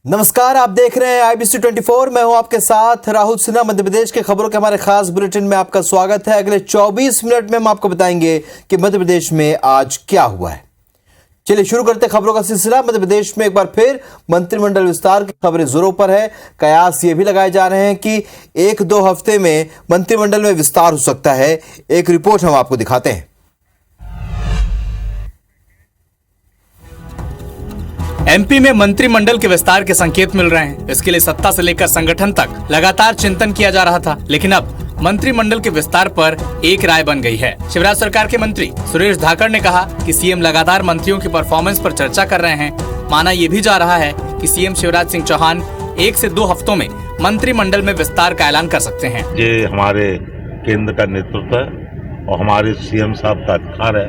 नमस्कार, आप देख रहे हैं IBC 24। मैं हूं आपके साथ राहुल सिन्हा। मध्य प्रदेश के खबरों के हमारे खास बुलेटिन में आपका स्वागत है। अगले 24 मिनट में हम आपको बताएंगे कि मध्य प्रदेश में आज क्या हुआ है। चलिए शुरू करते खबरों का सिलसिला। मध्य प्रदेश में एक बार फिर मंत्रिमंडल विस्तार की खबरें जोरों पर है। कयास ये भी लगाए जा रहे हैं कि 1-2 हफ्ते में मंत्रिमंडल में विस्तार हो सकता है। एक रिपोर्ट हम आपको दिखाते हैं। एमपी में मंत्रिमंडल के विस्तार के संकेत मिल रहे हैं। इसके लिए सत्ता से लेकर संगठन तक लगातार चिंतन किया जा रहा था, लेकिन अब मंत्रिमंडल के विस्तार पर एक राय बन गई है। शिवराज सरकार के मंत्री सुरेश धाकड़ ने कहा कि सीएम लगातार मंत्रियों की परफॉर्मेंस पर चर्चा कर रहे हैं। माना ये भी जा रहा है कि सीएम शिवराज सिंह चौहान 1 से 2 हफ्तों में मंत्रिमंडल में विस्तार का ऐलान कर सकते हैं। ये हमारे केंद्र का नेतृत्व है और हमारे सीएम साहब का अधिकार है,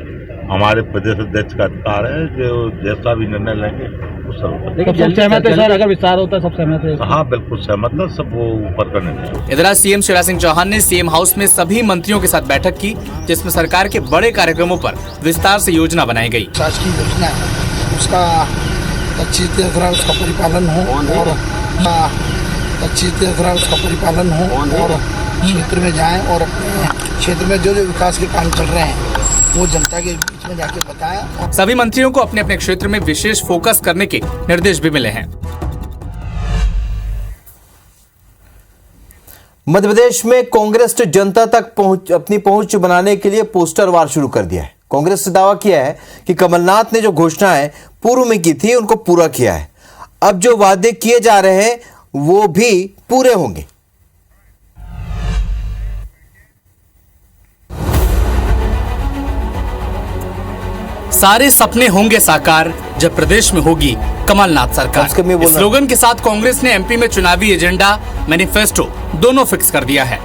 हमारे प्रदेश अध्यक्ष का अधिकार है, जो जैसा भी निर्णय लेंगे वो सब सहमत है सर। अगर विस्तार होता है सब सहमत है? हाँ बिल्कुल सहमत है, सब वो ऊपर का निर्णय। इधर सीएम शिवराज सिंह चौहान ने सीएम हाउस में सभी मंत्रियों के साथ बैठक की, जिसमें सरकार के बड़े कार्यक्रमों पर विस्तार से योजना बनाई गई। शासकीय योजना है उसका अच्छी तरह उसका परिपालन हो और अच्छी तरह उसका परिपालन हो और क्षेत्र में जाएं और अपने क्षेत्र में जो विकास के काम चल रहे हैं वो जनता के बीच में जाके बताया। सभी मंत्रियों को अपने अपने क्षेत्र में विशेष फोकस करने के निर्देश भी मिले हैं। मध्य प्रदेश में कांग्रेस ने जनता तक अपनी पहुंच बनाने के लिए पोस्टर वार शुरू कर दिया है। कांग्रेस ने दावा किया है कि कमलनाथ ने जो घोषणाएं पूर्व में की थी उनको पूरा किया है। अब जो वादे किए जा रहे हैं वो भी पूरे होंगे। सारे सपने होंगे साकार जब प्रदेश में होगी कमलनाथ सरकार। इस स्लोगन के साथ कांग्रेस ने एमपी में चुनावी एजेंडा मैनिफेस्टो दोनों फिक्स कर दिया है।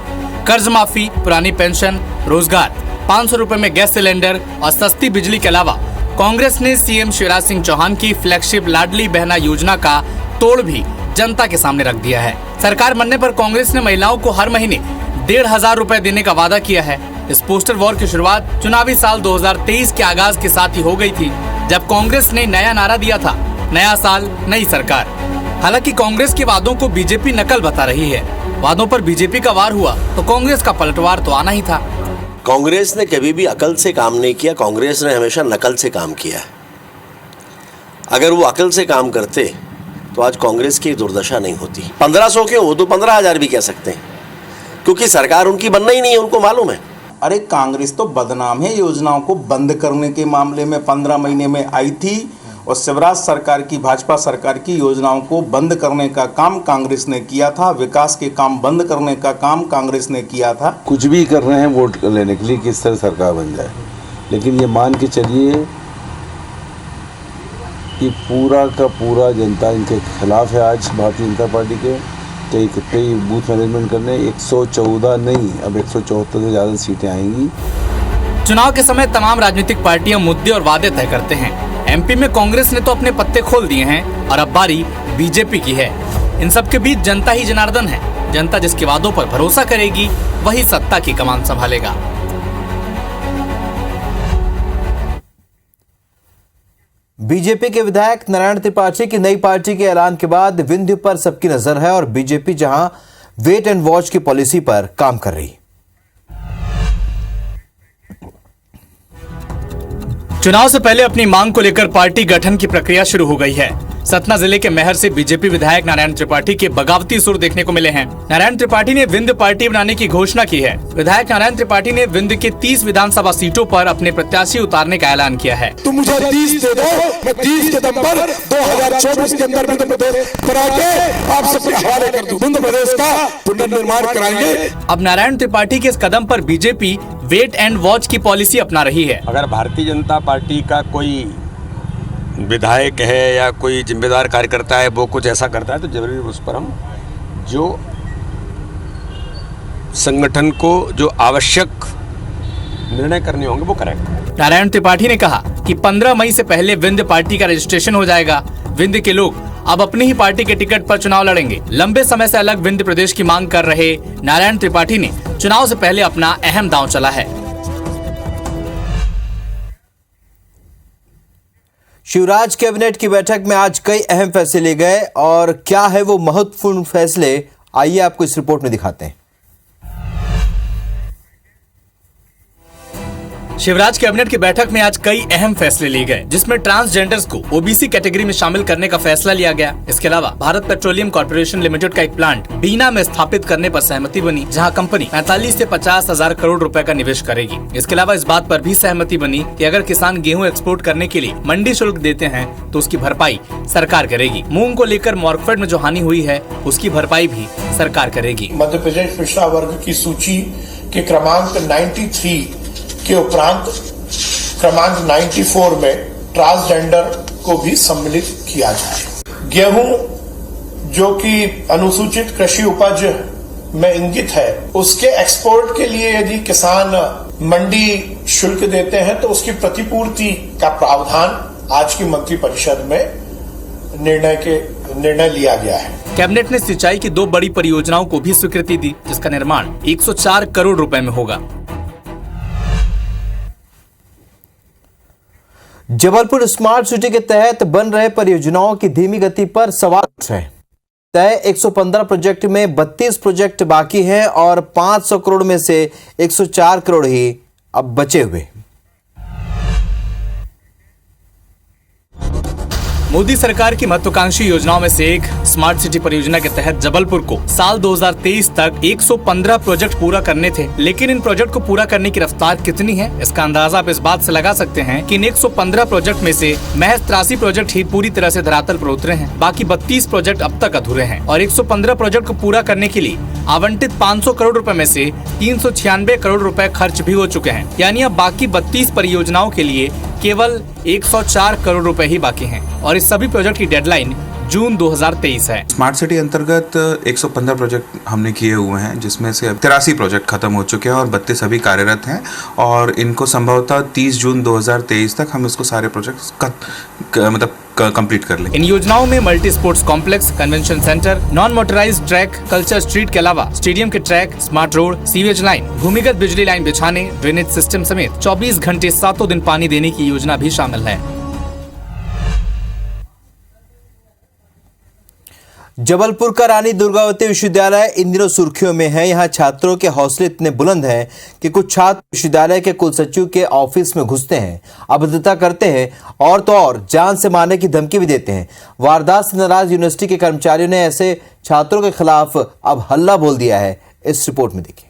कर्ज माफी, पुरानी पेंशन, रोजगार, 500 रुपए में गैस सिलेंडर और सस्ती बिजली के अलावा कांग्रेस ने सीएम शिवराज सिंह चौहान की फ्लैगशिप लाडली बहना योजना का तोड़ भी जनता के सामने रख दिया है। सरकार बनने पर कांग्रेस ने महिलाओं को हर महीने 1,500 रुपए देने का वादा किया है। इस पोस्टर वॉर की शुरुआत चुनावी साल 2023 के आगाज के साथ ही हो गई थी, जब कांग्रेस ने नया नारा दिया था, नया साल नई सरकार। हालांकि कांग्रेस के वादों को बीजेपी नकल बता रही है। वादों पर बीजेपी का वार हुआ तो कांग्रेस का पलटवार तो आना ही था। कांग्रेस ने कभी भी अकल से काम नहीं किया, कांग्रेस ने हमेशा नकल से काम किया है। अगर वो अकल से काम करते तो आज कांग्रेस की दुर्दशा नहीं होती। 1500 क्यों हो तो 15,000 भी कह सकते हैं, क्योंकि सरकार उनकी बनना ही नहीं है, उनको मालूम है। अरे कांग्रेस तो बदनाम है। योजनाओं को बंद करने के मामले में 15 महीने में आई थी और शिवराज सरकार की, भाजपा सरकार की योजनाओं को बंद करने का काम कांग्रेस ने किया था। विकास के काम बंद करने का काम कांग्रेस ने किया था। कुछ भी कर रहे हैं वोट लेने के लिए, किस तरह सरकार बन जाए, लेकिन ये मान के चलिए कि पूरा का पूरा जनता इनके खिलाफ है। आज भारतीय जनता पार्टी के कई बूथ मैनेजमेंट करने 114 नहीं, अब 174 से ज़्यादा सीटें आएंगी। चुनाव के समय तमाम राजनीतिक पार्टियां मुद्दे और वादे तय करते हैं। एमपी में कांग्रेस ने तो अपने पत्ते खोल दिए हैं और अब बारी बीजेपी की है। इन सब के बीच जनता ही जनार्दन है। जनता जिसके वादों पर भरोसा करेगी वही सत्ता की कमान संभालेगा। बीजेपी के विधायक नारायण त्रिपाठी की नई पार्टी के ऐलान के बाद विंध्य पर सबकी नजर है और बीजेपी जहां वेट एंड वॉच की पॉलिसी पर काम कर रही। चुनाव से पहले अपनी मांग को लेकर पार्टी गठन की प्रक्रिया शुरू हो गई है। सतना जिले के महर से बीजेपी विधायक नारायण त्रिपाठी के बगावती सुर देखने को मिले हैं। नारायण त्रिपाठी ने विंध्य पार्टी बनाने की घोषणा की है। विधायक नारायण त्रिपाठी ने विंध्य के 30 विधानसभा सीटों पर अपने प्रत्याशी उतारने का ऐलान किया है। तुम मुझे 30 दे दो, मैं 30 के दम पर 2024 के अंदर मध्य प्रदेश करा के आप सबके हवाले कर दूं। मध्य प्रदेश का पुनर्निर्माण कराएंगे। अब नारायण त्रिपाठी के इस कदम पर बीजेपी वेट एंड वॉच की पॉलिसी अपना रही है। अगर भारतीय जनता पार्टी का कोई विधायक है या कोई जिम्मेदार कार्यकर्ता है वो कुछ ऐसा करता है तो जरूरी उस पर हम जो संगठन को जो आवश्यक निर्णय करने होंगे वो करेंगे। नारायण त्रिपाठी ने कहा कि 15 मई से पहले विंध्य पार्टी का रजिस्ट्रेशन हो जाएगा। विंध्य के लोग अब अपनी ही पार्टी के टिकट पर चुनाव लड़ेंगे। लंबे समय से अलग विंध्य प्रदेश की मांग कर रहे नारायण त्रिपाठी ने चुनाव से पहले अपना अहम दांव चला है। शिवराज कैबिनेट की बैठक में आज कई अहम फैसले लिए गए और क्या है वो महत्वपूर्ण फैसले, आइए आपको इस रिपोर्ट में दिखाते हैं। शिवराज कैबिनेट की बैठक में आज कई अहम फैसले लिए गए, जिसमें ट्रांसजेंडर्स को ओबीसी कैटेगरी में शामिल करने का फैसला लिया गया। इसके अलावा भारत पेट्रोलियम कॉर्पोरेशन लिमिटेड का एक प्लांट बीना में स्थापित करने पर सहमति बनी, जहां कंपनी 45 से 50 हजार करोड़ रुपए का निवेश करेगी। इसके अलावा इस बात पर भी सहमति बनी कि अगर किसान गेहूं एक्सपोर्ट करने के लिए मंडी शुल्क देते हैं तो उसकी भरपाई सरकार करेगी। मूंग को लेकर मॉर्कफेड में जो हानि हुई है उसकी भरपाई भी सरकार करेगी। मध्य प्रदेश पिछड़ा वर्ग की सूची के क्रमांक 93 के उपरांत क्रमांक 94 में ट्रांसजेंडर को भी सम्मिलित किया जाए। गेहूं जो कि अनुसूचित कृषि उपज में इंगित है, उसके एक्सपोर्ट के लिए यदि किसान मंडी शुल्क देते हैं तो उसकी प्रतिपूर्ति का प्रावधान आज की मंत्रिपरिषद में निर्णय लिया गया है। कैबिनेट ने सिंचाई की 2 बड़ी परियोजनाओं को भी स्वीकृति दी, जिसका निर्माण 104 करोड़ रुपए में होगा। जबलपुर स्मार्ट सिटी के तहत बन रहे परियोजनाओं की धीमी गति पर सवाल उठ रहे हैं। तय 115 प्रोजेक्ट में 32 प्रोजेक्ट बाकी हैं और 500 करोड़ में से 104 करोड़ ही अब बचे हुए। मोदी सरकार की महत्वाकांक्षी योजनाओं में से एक स्मार्ट सिटी परियोजना के तहत जबलपुर को साल 2023 तक 115 प्रोजेक्ट पूरा करने थे, लेकिन इन प्रोजेक्ट को पूरा करने की रफ्तार कितनी है, इसका अंदाजा आप इस बात से लगा सकते हैं कि इन 115 प्रोजेक्ट में से महज 83 प्रोजेक्ट ही पूरी तरह से धरातल पर उतरे हैं। बाकी 32 प्रोजेक्ट अब तक अधूरे हैं और 115 प्रोजेक्ट को पूरा करने के लिए आवंटित 500 करोड़ रुपए में से 396 करोड़ रुपए खर्च भी हो चुके हैं। यानी अब बाकी 32 परियोजनाओं के लिए केवल 104 करोड़ रुपए ही बाकी हैं और इस सभी प्रोजेक्ट की डेडलाइन जून 2023 है। स्मार्ट सिटी अंतर्गत 115 प्रोजेक्ट हमने किए हुए हैं, जिसमें से 83 प्रोजेक्ट खत्म हो चुके हैं और 32 अभी कार्यरत हैं और इनको संभवतः 30 जून 2023 तक हम इसको सारे प्रोजेक्ट मतलब कंप्लीट कर लेंगे। इन योजनाओं में multi sports complex, convention centre, non motorised track, culture street के अलावा स्टेडियम के track, smart road, sewage line, भूमिगत बिजली लाइन बिछाने, ड्रेनेज सिस्टम समेत 24 घंटे 7 दिन पानी देने की योजना भी शामिल है। जबलपुर का रानी दुर्गावती विश्वविद्यालय इन दिनों सुर्खियों में है। यहाँ छात्रों के हौसले इतने बुलंद हैं कि कुछ छात्र विश्वविद्यालय के कुलसचिव के ऑफिस में घुसते हैं, अभद्रता करते हैं और तो और जान से मारने की धमकी भी देते हैं। वारदात से नाराज यूनिवर्सिटी के कर्मचारियों ने ऐसे छात्रों के खिलाफ अब हल्ला बोल दिया है। इस रिपोर्ट में देखिए।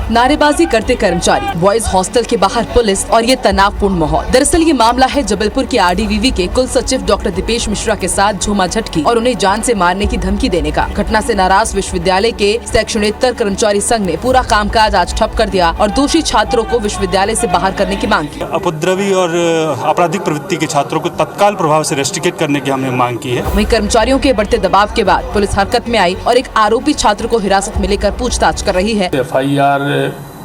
नारेबाजी करते कर्मचारी, बॉयज हॉस्टल के बाहर पुलिस और ये तनावपूर्ण माहौल। दरअसल ये मामला है जबलपुर के आरडीवीवी के कुल सचिव डॉक्टर दीपेश मिश्रा के साथ झूमाझटकी और उन्हें जान से मारने की धमकी देने का। घटना से नाराज विश्वविद्यालय के सेक्शनेतर कर्मचारी संघ ने पूरा कामकाज आज ठप कर दिया और दोषी छात्रों को विश्वविद्यालय से बाहर करने की मांग की। उपद्रवी और आपराधिक प्रवृत्ति के छात्रों को तत्काल प्रभाव से रेस्ट्रिकेट करने की हमने मांग की है। वहीं कर्मचारियों के बढ़ते दबाव के बाद पुलिस हरकत में आई और एक आरोपी छात्र को हिरासत में लेकर पूछताछ कर रही है। FIR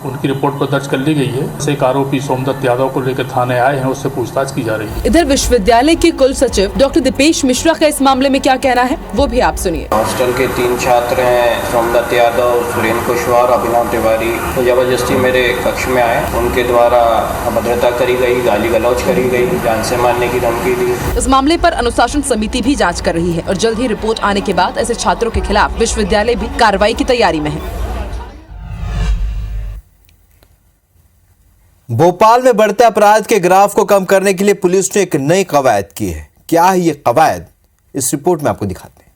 उनकी रिपोर्ट पर दर्ज कर ली गई है। एक आरोपी सोमदत्त यादव को लेकर थाने आए हैं, उससे पूछताछ की जा रही है। इधर विश्वविद्यालय के कुल सचिव डॉक्टर दीपेश मिश्रा का इस मामले में क्या कहना है, वो भी आप सुनिए। हॉस्टल के 3 छात्र हैं, सोमदत्त यादव, सुरेंद्र कुशवाहा और अभिनव तिवारी, तो जबरदस्ती मेरे कक्ष में आए। उनके द्वारा अभद्रता करी गई, गाली गलौज करी गई, जान से मारने की धमकी दी। इस मामले पर अनुशासन समिति भी जाँच कर रही है और जल्द ही रिपोर्ट आने के बाद ऐसे छात्रों के खिलाफ विश्वविद्यालय भी कार्रवाई की तैयारी में है। भोपाल में बढ़ते अपराध के ग्राफ को कम करने के लिए पुलिस ने एक नई कवायद की है। क्या है ये कवायद, इस रिपोर्ट में आपको दिखाते हैं।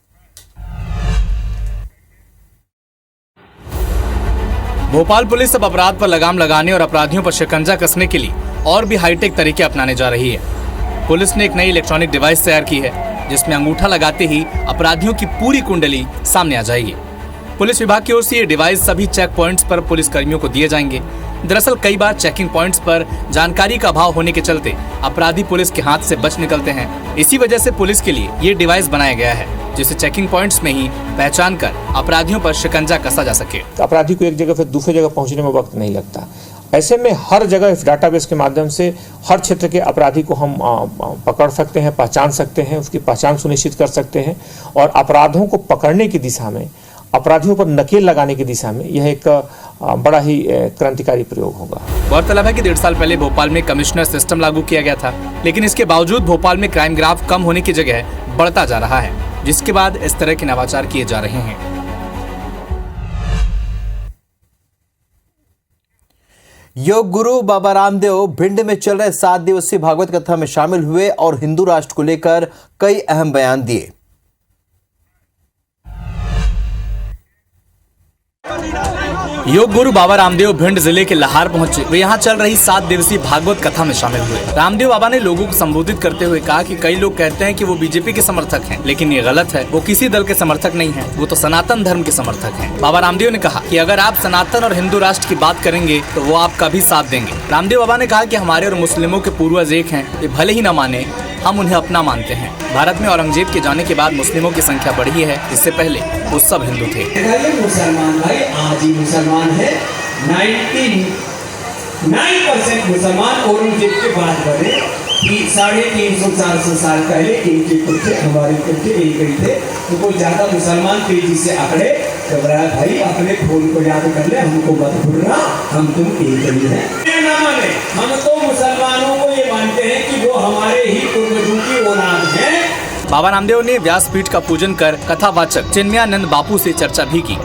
भोपाल पुलिस अब अपराध पर लगाम लगाने और अपराधियों पर शिकंजा कसने के लिए और भी हाईटेक तरीके अपनाने जा रही है। पुलिस ने एक नई इलेक्ट्रॉनिक डिवाइस तैयार की है, जिसमें अंगूठा लगाते ही अपराधियों की पूरी कुंडली सामने आ जाएगी। पुलिस विभाग की ओर से ये डिवाइस सभी चेक पॉइंट्स पर पुलिस कर्मियों को दिए जाएंगे। दरअसल कई बार चेकिंग पॉइंट्स पर जानकारी का अभाव होने के चलते अपराधी पुलिस के हाथ से बच निकलते हैं। इसी वजह से पुलिस के लिए ये डिवाइस बनाया गया है, जिसे चेकिंग पॉइंट्स में ही पहचान कर अपराधियों पर शिकंजा कसा जा सके। अपराधी को एक जगह से दूसरी जगह पहुंचने में वक्त नहीं लगता। ऐसे में हर जगह इस डाटाबेस के माध्यम से हर क्षेत्र के अपराधी को हम पकड़ सकते हैं, पहचान सकते हैं, उसकी पहचान सुनिश्चित कर सकते हैं और अपराधों को पकड़ने की दिशा में अपराधियों पर नकेल लगाने की दिशा में यह एक बड़ा ही क्रांतिकारी प्रयोग होगा। गौरतलब है कि 1.5 साल पहले भोपाल में कमिश्नर सिस्टम लागू किया गया था, लेकिन इसके बावजूद भोपाल में क्राइम ग्राफ कम होने की जगह बढ़ता जा रहा है, जिसके बाद इस तरह के नवाचार किए जा रहे हैं। योग गुरु बाबा रामदेव भिंड में चल रहे 7 दिवसीय भागवत कथा में शामिल हुए और हिंदू राष्ट्र को लेकर कई अहम बयान दिए। योग गुरु बाबा रामदेव भिंड जिले के लाहार पहुंचे। वे यहां चल रही 7 दिवसीय भागवत कथा में शामिल हुए। रामदेव बाबा ने लोगों को संबोधित करते हुए कहा कि कई लोग कहते हैं कि वो बीजेपी के समर्थक हैं, लेकिन ये गलत है। वो किसी दल के समर्थक नहीं है, वो तो सनातन धर्म के समर्थक हैं। बाबा रामदेव ने कहा कि अगर आप सनातन और हिंदू राष्ट्र की बात करेंगे तो वो आपका भी साथ देंगे। रामदेव बाबा ने कहा कि हमारे और मुस्लिमों के पूर्वज एक हैं, वे भले ही न माने, हम उन्हें अपना मानते हैं। भारत में औरंगजेब के जाने के बाद मुस्लिमों की संख्या बढ़ी है, इससे पहले वो सब हिंदू थे। मुसलमान भाई आज ही मुसलमान है, 99% मुसलमान औरंगजेब के बाद बढ़े कि 350-400 साल पहले इनके कुछ हमारे कुछ एक ही थे, तो कोई ज्यादा मुसलमान तेजी से आंकड़े घबराया भाई अपने खून को याद कर ले, हमको मत भूलना, हम तुम एक ही हैं। हम तो मुसलमानों को ये मानते हैं कि वो हमारे ही पूर्वजों की औलाद हैं। बाबा रामदेव ने व्यासपीठ का पूजन कर कथावाचक चिन्मयानंद बापू से चर्चा भी की।